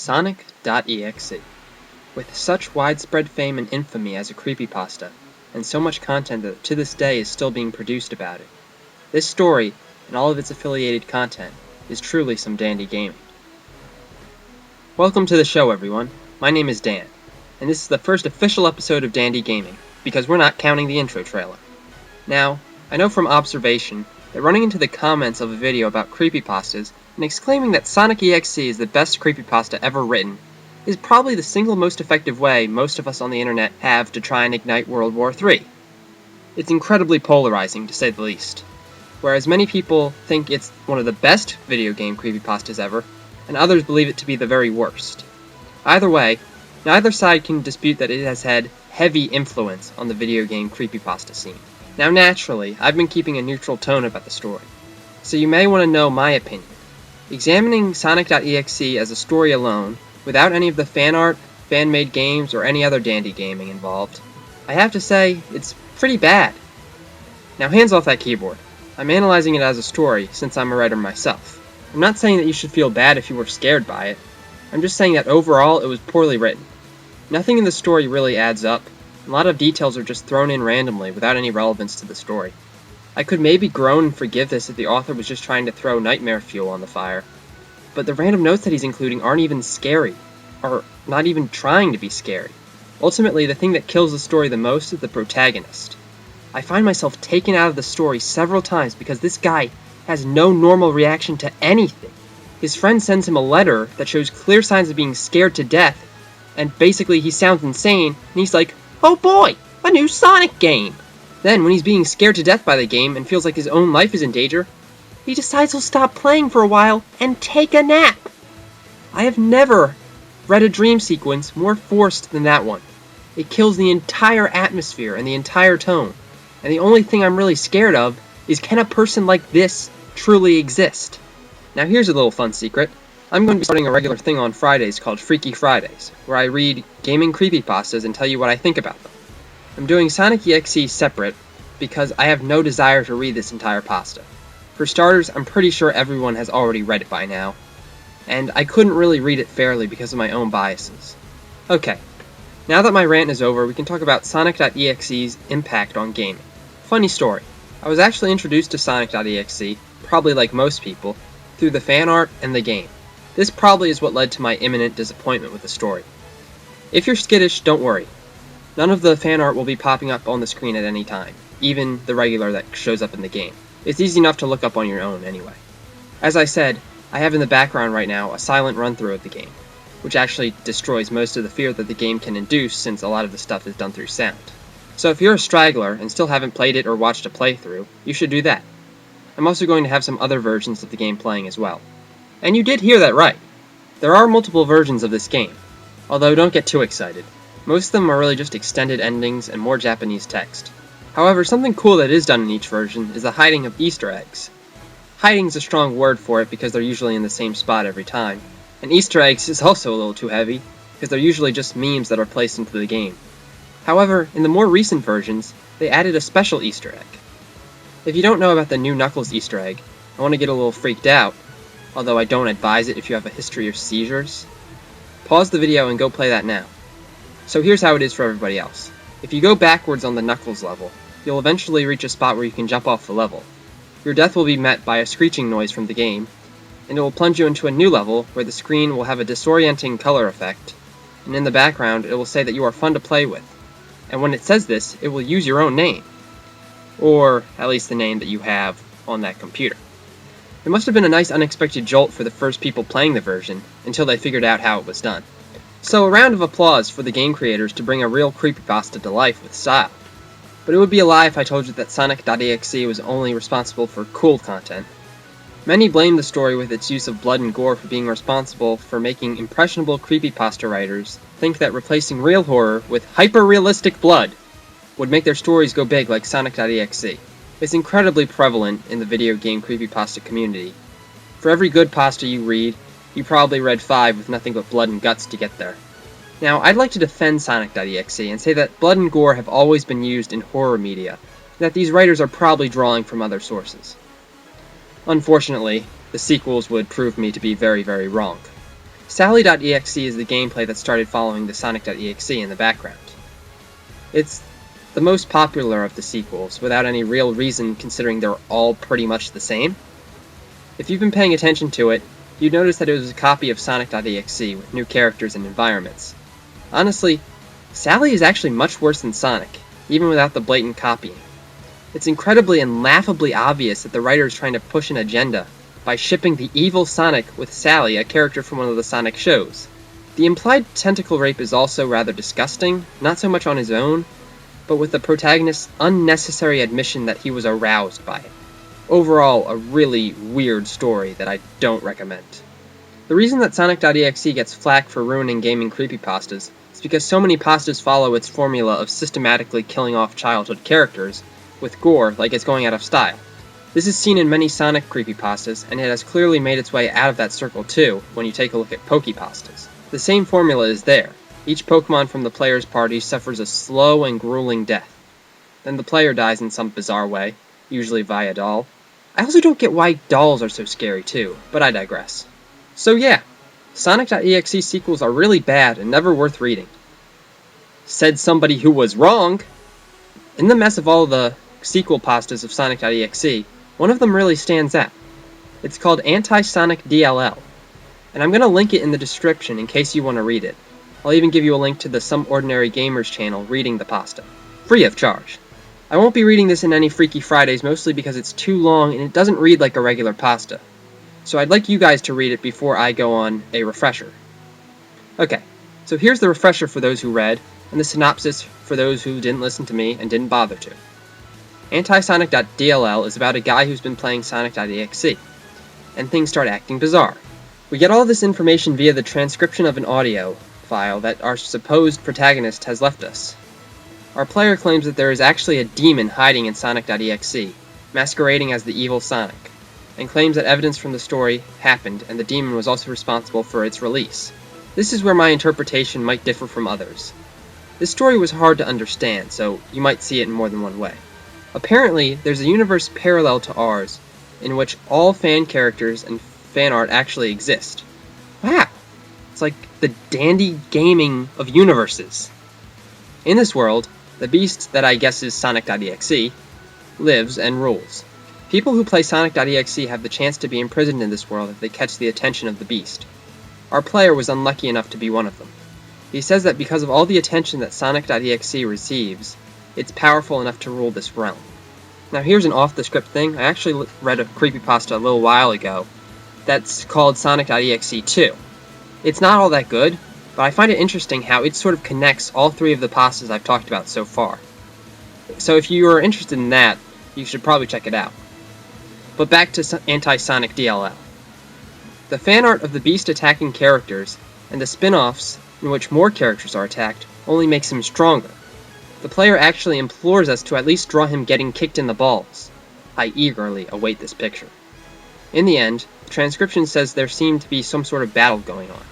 Sonic.exe. With such widespread fame and infamy as a creepypasta, and so much content that to this day is still being produced about it, this story, and all of its affiliated content, is truly some dandy gaming. Welcome to the show, everyone. My name is Dan, and this is the first official episode of Dandy Gaming, because we're not counting the intro trailer. Now, I know from observation that running into the comments of a video about creepypastas and exclaiming that Sonic.exe is the best creepypasta ever written is probably the single most effective way most of us on the internet have to try and ignite World War III. It's incredibly polarizing, to say the least. Whereas many people think it's one of the best video game creepypastas ever, and others believe it to be the very worst. Either way, neither side can dispute that it has had heavy influence on the video game creepypasta scene. Now naturally, I've been keeping a neutral tone about the story, so you may want to know my opinion. Examining Sonic.exe as a story alone, without any of the fan art, fan-made games, or any other dandy gaming involved, I have to say, it's pretty bad. Now hands off that keyboard. I'm analyzing it as a story, since I'm a writer myself. I'm not saying that you should feel bad if you were scared by it. I'm just saying that overall, it was poorly written. Nothing in the story really adds up. A lot of details are just thrown in randomly without any relevance to the story. I could maybe groan and forgive this if the author was just trying to throw nightmare fuel on the fire. But the random notes that he's including aren't even scary, or not even trying to be scary. Ultimately, the thing that kills the story the most is the protagonist. I find myself taken out of the story several times because this guy has no normal reaction to anything. His friend sends him a letter that shows clear signs of being scared to death, and basically he sounds insane, and he's like, "Oh boy, a new Sonic game!" Then, when he's being scared to death by the game and feels like his own life is in danger, he decides he'll stop playing for a while and take a nap. I have never read a dream sequence more forced than that one. It kills the entire atmosphere and the entire tone, and the only thing I'm really scared of is, can a person like this truly exist? Now here's a little fun secret. I'm going to be starting a regular thing on Fridays called Freaky Fridays, where I read gaming creepypastas and tell you what I think about them. I'm doing Sonic.exe separate because I have no desire to read this entire pasta. For starters, I'm pretty sure everyone has already read it by now, and I couldn't really read it fairly because of my own biases. Okay, now that my rant is over, we can talk about Sonic.exe's impact on gaming. Funny story, I was actually introduced to Sonic.exe, probably like most people, through the fan art and the game. This probably is what led to my imminent disappointment with the story. If you're skittish, don't worry. None of the fan art will be popping up on the screen at any time, even the regular that shows up in the game. It's easy enough to look up on your own anyway. As I said, I have in the background right now a silent run-through of the game, which actually destroys most of the fear that the game can induce since a lot of the stuff is done through sound. So if you're a straggler and still haven't played it or watched a playthrough, you should do that. I'm also going to have some other versions of the game playing as well. And you did hear that right. There are multiple versions of this game, although don't get too excited. Most of them are really just extended endings and more Japanese text. However, something cool that is done in each version is the hiding of Easter eggs. Hiding's a strong word for it because they're usually in the same spot every time, and Easter eggs is also a little too heavy because they're usually just memes that are placed into the game. However, in the more recent versions, they added a special Easter egg. If you don't know about the new Knuckles Easter egg, I want to get a little freaked out, although I don't advise it if you have a history of seizures. Pause the video and go play that now. So here's how it is for everybody else. If you go backwards on the Knuckles level, you'll eventually reach a spot where you can jump off the level. Your death will be met by a screeching noise from the game, and it will plunge you into a new level where the screen will have a disorienting color effect, and in the background it will say that you are fun to play with. And when it says this, it will use your own name, or at least the name that you have on that computer. It must have been a nice unexpected jolt for the first people playing the version, until they figured out how it was done. So a round of applause for the game creators to bring a real creepypasta to life with style. But it would be a lie if I told you that Sonic.exe was only responsible for cool content. Many blame the story with its use of blood and gore for being responsible for making impressionable creepypasta writers think that replacing real horror with hyper-realistic blood would make their stories go big like Sonic.exe. It's incredibly prevalent in the video game creepypasta community. For every good pasta you read, you probably read 5 with nothing but blood and guts to get there. Now, I'd like to defend Sonic.exe and say that blood and gore have always been used in horror media, and that these writers are probably drawing from other sources. Unfortunately, the sequels would prove me to be very, very wrong. Sally.exe is the gameplay that started following the Sonic.exe in the background. It's the most popular of the sequels, without any real reason considering they're all pretty much the same. If you've been paying attention to it, you'd notice that it was a copy of Sonic.exe with new characters and environments. Honestly, Sally is actually much worse than Sonic, even without the blatant copying. It's incredibly and laughably obvious that the writer is trying to push an agenda by shipping the evil Sonic with Sally, a character from one of the Sonic shows. The implied tentacle rape is also rather disgusting, not so much on his own, but with the protagonist's unnecessary admission that he was aroused by it. Overall, a really weird story that I don't recommend. The reason that Sonic.exe gets flack for ruining gaming creepypastas is because so many pastas follow its formula of systematically killing off childhood characters with gore like it's going out of style. This is seen in many Sonic creepypastas, and it has clearly made its way out of that circle too when you take a look at Pokepastas. The same formula is there. Each Pokemon from the player's party suffers a slow and grueling death. Then the player dies in some bizarre way, usually via doll. I also don't get why dolls are so scary too, but I digress. So yeah, Sonic.exe sequels are really bad and never worth reading. Said somebody who was wrong! In the mess of all the sequel pastas of Sonic.exe, one of them really stands out. It's called Anti-Sonic DLL, and I'm going to link it in the description in case you want to read it. I'll even give you a link to the Some Ordinary Gamers channel reading the pasta, free of charge. I won't be reading this in any Freaky Fridays, mostly because it's too long and it doesn't read like a regular pasta. So I'd like you guys to read it before I go on a refresher. Okay, so here's the refresher for those who read, and the synopsis for those who didn't listen to me and didn't bother to. Anti-Sonic.dll is about a guy who's been playing Sonic.exe, and things start acting bizarre. We get all this information via the transcription of an audio file that our supposed protagonist has left us. Our player claims that there is actually a demon hiding in Sonic.exe, masquerading as the evil Sonic, and claims that evidence from the story happened and the demon was also responsible for its release. This is where my interpretation might differ from others. This story was hard to understand, so you might see it in more than one way. Apparently, there's a universe parallel to ours, in which all fan characters and fan art actually exist. Wow! It's like the dandy gaming of universes. In this world, the beast that I guess is Sonic.exe lives and rules. People who play Sonic.exe have the chance to be imprisoned in this world if they catch the attention of the beast. Our player was unlucky enough to be one of them. He says that because of all the attention that Sonic.exe receives, it's powerful enough to rule this realm. Now here's an off-the-script thing. I actually read a creepypasta a little while ago that's called Sonic.exe 2. It's not all that good, but I find it interesting how it sort of connects all three of the pastas I've talked about so far. So if you are interested in that, you should probably check it out. But back to Anti-Sonic DLL. The fan art of the beast attacking characters, and the spin-offs in which more characters are attacked, only makes him stronger. The player actually implores us to at least draw him getting kicked in the balls. I eagerly await this picture. In the end, the transcription says there seemed to be some sort of battle going on,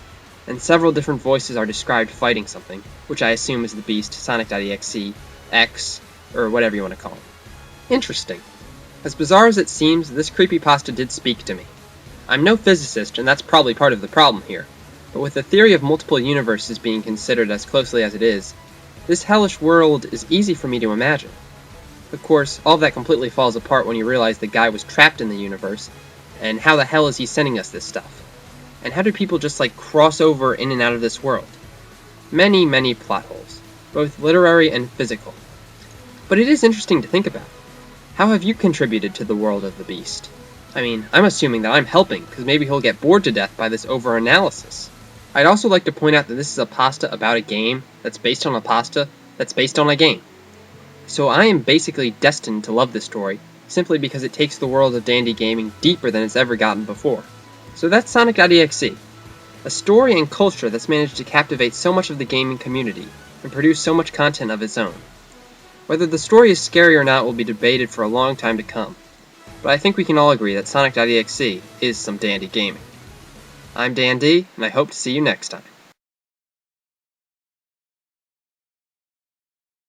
and several different voices are described fighting something, which I assume is the beast, Sonic.exe, X, or whatever you want to call him. Interesting. As bizarre as it seems, this creepypasta did speak to me. I'm no physicist, and that's probably part of the problem here, but with the theory of multiple universes being considered as closely as it is, this hellish world is easy for me to imagine. Of course, all of that completely falls apart when you realize the guy was trapped in the universe, and how the hell is he sending us this stuff? And how do people just cross over in and out of this world? Many, many plot holes, both literary and physical. But it is interesting to think about. How have you contributed to the world of the beast? I mean, I'm assuming that I'm helping, because maybe he'll get bored to death by this over-analysis. I'd also like to point out that this is a pasta about a game that's based on a pasta that's based on a game. So I am basically destined to love this story, simply because it takes the world of dandy gaming deeper than it's ever gotten before. So that's Sonic.exe, a story and culture that's managed to captivate so much of the gaming community and produce so much content of its own. Whether the story is scary or not will be debated for a long time to come, but I think we can all agree that Sonic.exe is some dandy gaming. I'm Dan D, and I hope to see you next time.